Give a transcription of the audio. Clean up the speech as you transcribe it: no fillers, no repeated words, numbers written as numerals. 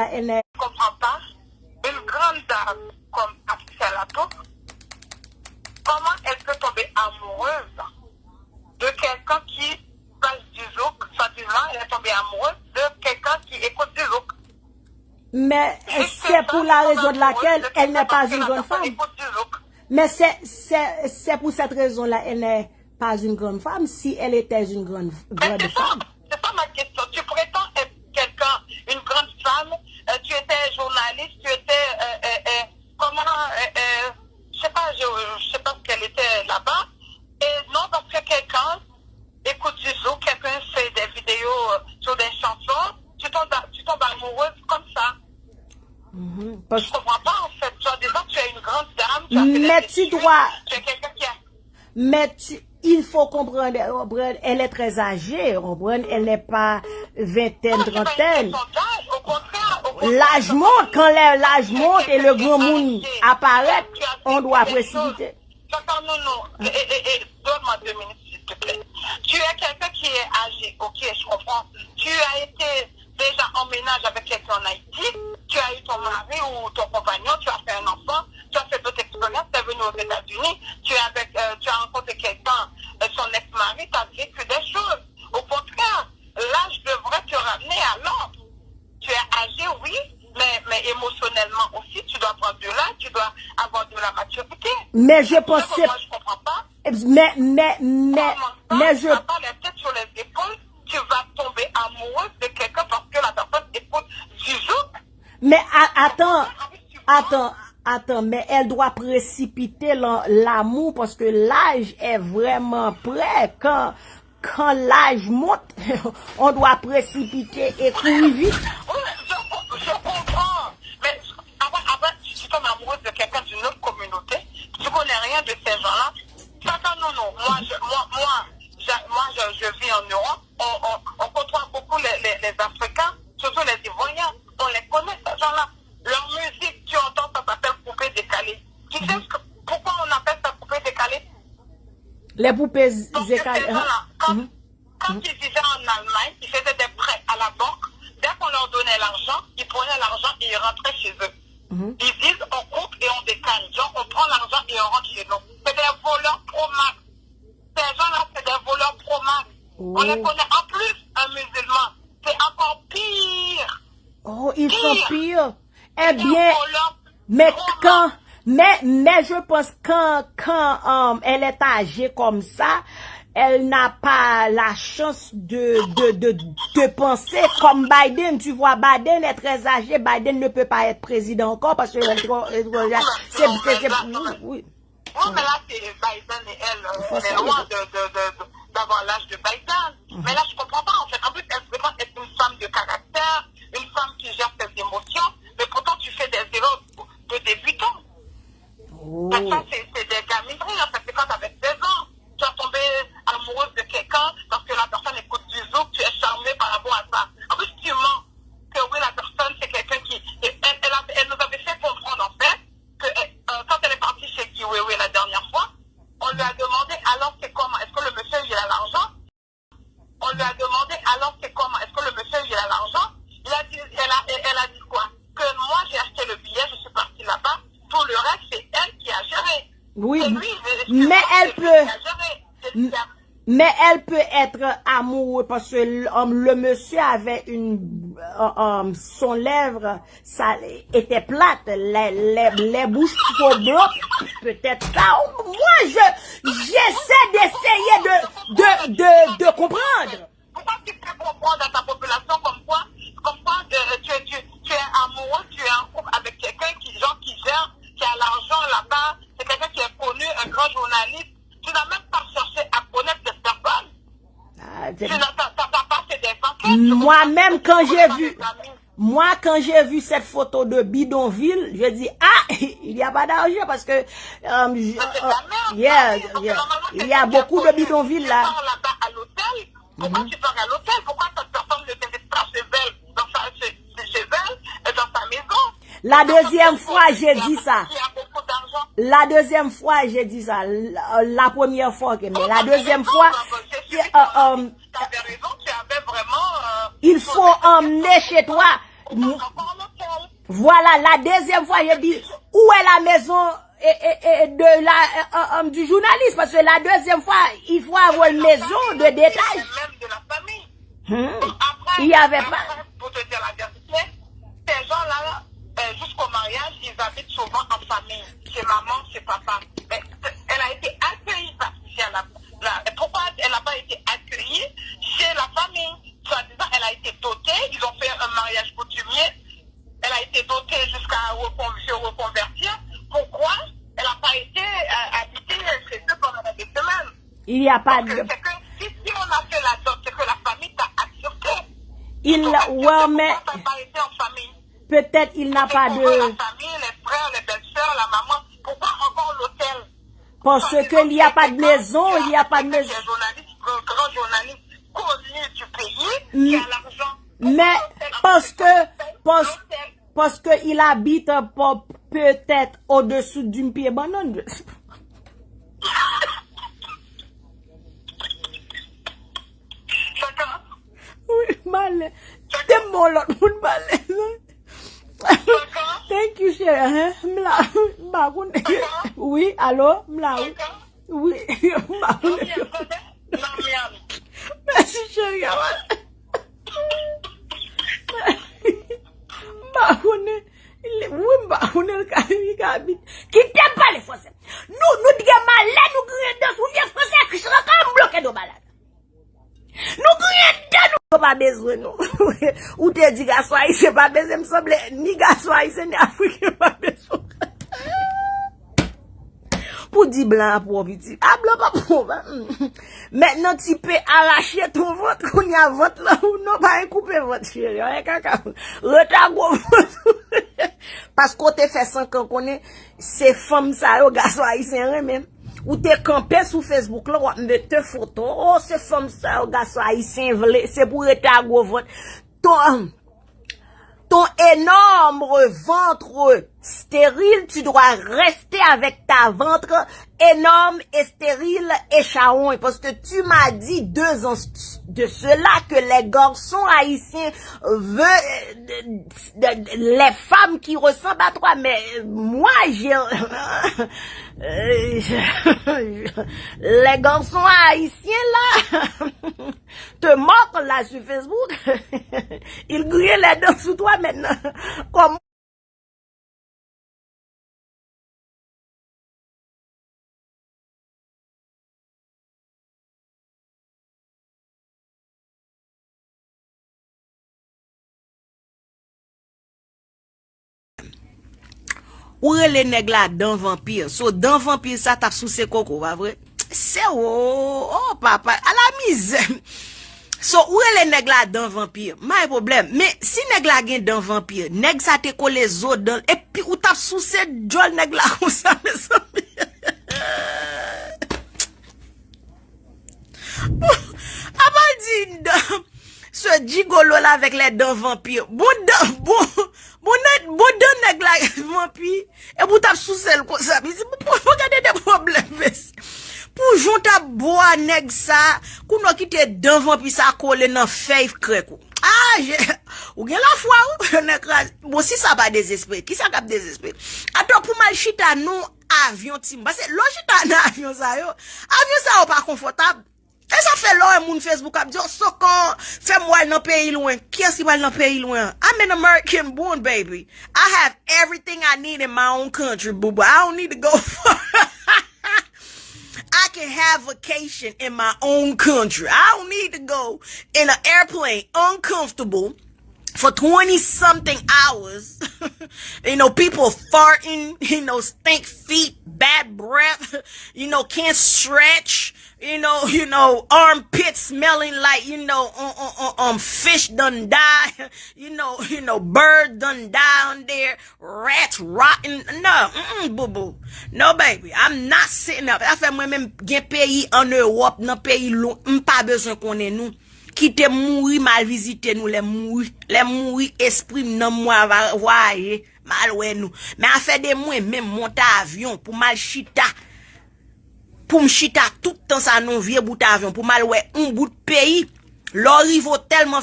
elle est... Je ne comprends pas. Une grande dame comme Patricia Lato, comment elle peut tomber amoureuse de quelqu'un qui passe du zouk, soi-disant, elle est tombée amoureuse de quelqu'un qui écoute du zouk. Mais c'est pour la raison de laquelle elle n'est pas une grande femme. Mais c'est pour cette raison-là, elle n'est pas une grande femme, si elle était une grande femme. C'est pas ma question. Tu prétends être quelqu'un, une grande femme, tu étais journaliste, tu étais, je sais pas ce qu'elle était là-bas. Et non, parce que quelqu'un écoute du zouk, quelqu'un fait des vidéos sur des chansons, tu tombes amoureuse comme ça. Je ne comprends pas en fait. Tu as disant que tu es une grande dame, tu as fait mais des tu études, dois... tu es quelqu'un qui a... Mais il faut comprendre, elle est très âgée, elle n'est pas vingtaine, trentaine. Au contraire. L'âge monte, quand l'âge monte et le grand monde apparaît, on doit précipiter. Non. Donne-moi 2 minutes, s'il te plaît. Tu es quelqu'un qui est âgé, ok, je comprends. Tu as été déjà en ménage avec quelqu'un en Haïti, tu as eu ton mari ou ton compagnon, tu as fait un enfant, tu as fait d'autres expériences, tu es venu aux États-Unis, tu as rencontré quelqu'un, son ex-mari, tu as vécu des choses. Au contraire, l'âge devrait te ramener à l'ordre. Tu es âgé, oui, mais émotionnellement aussi, tu dois prendre de l'âge, tu dois avoir de la maturité. Mais je pense que... Moi, je comprends pas. Mais je... Tu n'as pas la tête sur les épaules, tu vas tomber amoureuse de quelqu'un parce que la personne écoute du jour. Mais attends, mais elle doit précipiter l'amour parce que l'âge est vraiment prêt. Quand l'âge monte, on doit précipiter et courir vite. Oui, je comprends. Mais après, tu tombes amoureuse de quelqu'un d'une autre communauté, tu connais rien de ces gens-là. Non. Moi, je vis en Europe. On côtoie beaucoup les Africains, surtout les Ivoiriens. On les connaît, ces gens-là. Leur musique, tu entends, ça s'appelle poupée décalée. Tu sais pourquoi on appelle ça poupée décalée? Les poupées décalées. Quand ils vivaient en Allemagne, ils faisaient des prêts à la banque. Dès qu'on leur donnait l'argent, ils prenaient l'argent et ils rentraient chez eux. Ils disent on coupe et on décale. Genre, on prend l'argent et on rentre chez nous. C'est des voleurs pro max. Ces gens-là, c'est des voleurs pro max. On les connaît. En plus, un musulman, c'est encore pire. Oh, ils sont pires. Eh bien, mais je pense quand elle est âgée comme ça, elle n'a pas la chance de penser comme Biden. Tu vois, Biden est très âgé. Biden ne peut pas être président encore parce que oui. Oui, mais là, c'est Biden et elle. On est loin d'avoir l'âge de Biden. Mais là, je comprends pas, en fait. En plus, elle vraiment être une femme de caractère, une femme qui gère ses émotions, mais pourtant, tu fais des erreurs de débutant. Ça, c'est des gamineries, en fait. C'est quand t'avais 16 ans. Tu es tombé amoureuse de quelqu'un parce que la personne écoute du zouk, tu es charmé par rapport à ça. En plus, tu mens que oui, la personne, c'est quelqu'un qui... Elle nous avait fait comprendre, en fait, que quand elle est partie chez Kiwewe la dernière fois, on lui a demandé, alors c'est comment? Est-ce que le monsieur, il a l'argent? On lui a demandé, alors c'est comment? Est-ce que le monsieur, il a l'argent? Elle a dit quoi? Que moi, j'ai acheté le billet, je suis partie là-bas. Tout le reste, c'est elle qui a géré. Oui, lui, mais elle peut être amoureuse parce que le monsieur avait son lèvre, ça était plate, les bouches trop bloquées, peut-être ça. Moi, j'essaie d'essayer de comprendre. Pourquoi tu peux comprendre à ta population comme quoi tu es amoureux, tu es en couple avec quelqu'un qui gère, qui a l'argent là-bas, c'est quelqu'un qui est connu, un grand journaliste. Tu n'as même pas cherché à connaître cette personne. Tu n'as pas fait des enquêtes. Moi-même, quand j'ai vu cette photo de bidonville, je dis, il n'y a pas d'argent parce que il y a beaucoup de bidonvilles là. Tu pars là-bas à l'hôtel. Pourquoi tu pars à l'hôtel? Pourquoi cette personne ne t'invite pas chez elle, dans sa maison? La deuxième fois, j'ai dit ça. Qui a beaucoup d'argent. La deuxième fois, j'ai dit ça. La première fois, mais la deuxième fois, tu avais raison, tu avais vraiment... il faut emmener chez toi. Encore Voilà, la deuxième fois, j'ai dit, où est la maison du journaliste? Parce que la deuxième fois, il faut avoir une maison de détail. Même de la famille. Après, il y avait pas. Pour te dire la vérité, ces gens-là, jusqu'au mariage, ils habitent souvent en famille. Chez maman, chez papa. Mais elle a été accueillie par pourquoi elle n'a pas été accueillie chez la famille? Soit-disant, elle a été dotée, ils ont fait un mariage coutumier, elle a été dotée jusqu'à se reconvertir. Pourquoi elle n'a pas été habitée chez eux pendant des semaines? Il n'y a pas de... C'est que si on a fait la dot, c'est que la famille t'a accepté. Ouais, mais... Ça n'a pas été en famille. Peut-être il n'a pas de... La famille, les frères, les belles-sœurs, la maman, pourquoi encore l'hôtel? Parce qu'il n'y a pas de maison, il n'y a pas de maison. Grand journaliste connu du pays, qui a l'argent. Mais parce que il habite peut-être au-dessous d'une pied banane. Oui, malin. T'es mon l'autre monde malin. Thank you, chérie. Oui, allô? Oui. Merci, chérie. Qui t'aime pas les Français? Nous disons malade, nous crions dans sous les Français qui sera comme bloqués de malade. Nous crions dans nous pas besoin nous. Ou te dit garçon c'est pas besoin me semble ni garçon c'est ni africain pas besoin. Pour dire blanc pour petit. Ah blanc pas pour. Maintenant tu peux arracher ton ventre qu'on y a ventre là ou non pas couper votre chérie. Retard gros. Parce qu'on te fait 5 ans qu'on est ces femmes ça yo garçon haïtien même. Ou te campé sur Facebook là, ou mettre photo. Oh, ces femmes ça yo garçon haïtien c'est pour retard gros ventre. Ton énorme ventre stérile, tu dois rester avec ta ventre énorme et stérile et charon. Parce que tu m'as dit 2 ans de cela que les garçons haïtiens veulent les femmes qui ressemblent à toi. Mais moi, les garçons haïtiens là, te moquent là sur Facebook. Ils grillent les dents sous toi maintenant. Comme ou les nèg là dans vampire. So dans vampire ça t'a sous ses coco, pas vrai? C'est oh papa, à la misère. So ou les nèg là dans vampire. Pas problème. Mais si nèg là gen dans vampire, nèg ça te colle les autres dans et puis ou t'a sous ses jol nèg là comme ça mes amis. Ce gigolo là avec les dents vampires. Bon nèg là vampire. Et vous t'a sous celle comme ça. Pour regarder des problèmes. Pour jonta bois nèg ça, qu'on a quitté dents vampire ça coller dans feuille crèque. Ah, ou gen la foi ou bon si ça va désespérer. Qui ça cap désespérer? Attends pour mal chita non avion tim. Parce que l'on chita avion ça yo. Avion ça pas confortable. Et ça fait là un moun Facebook a dit so quand fait moi dans pays loin. Qui est-ce qui va dans pays loin? I'm an American born baby. I have everything I need in my own country, boo. I don't need to go far. I can have vacation in my own country. I don't need to go in an airplane uncomfortable for 20-something hours. People farting, stink feet, bad breath, can't stretch, armpits smelling like, fish done die, bird done down there, rats rotten. No, boo-boo. No, baby. I'm not sitting up. I fait moi-même, gen pays en Europe, nan pays loin, pas besoin qu'on est nous. Qui te mouri mal visiter nous les mouri esprit nan moi va voyer mal ouais nous mais a fait des mois même monter avion pour mal chita pour me chita tout temps ça non vieux bout avion pour mal ouais un bout de pays l'arrive tellement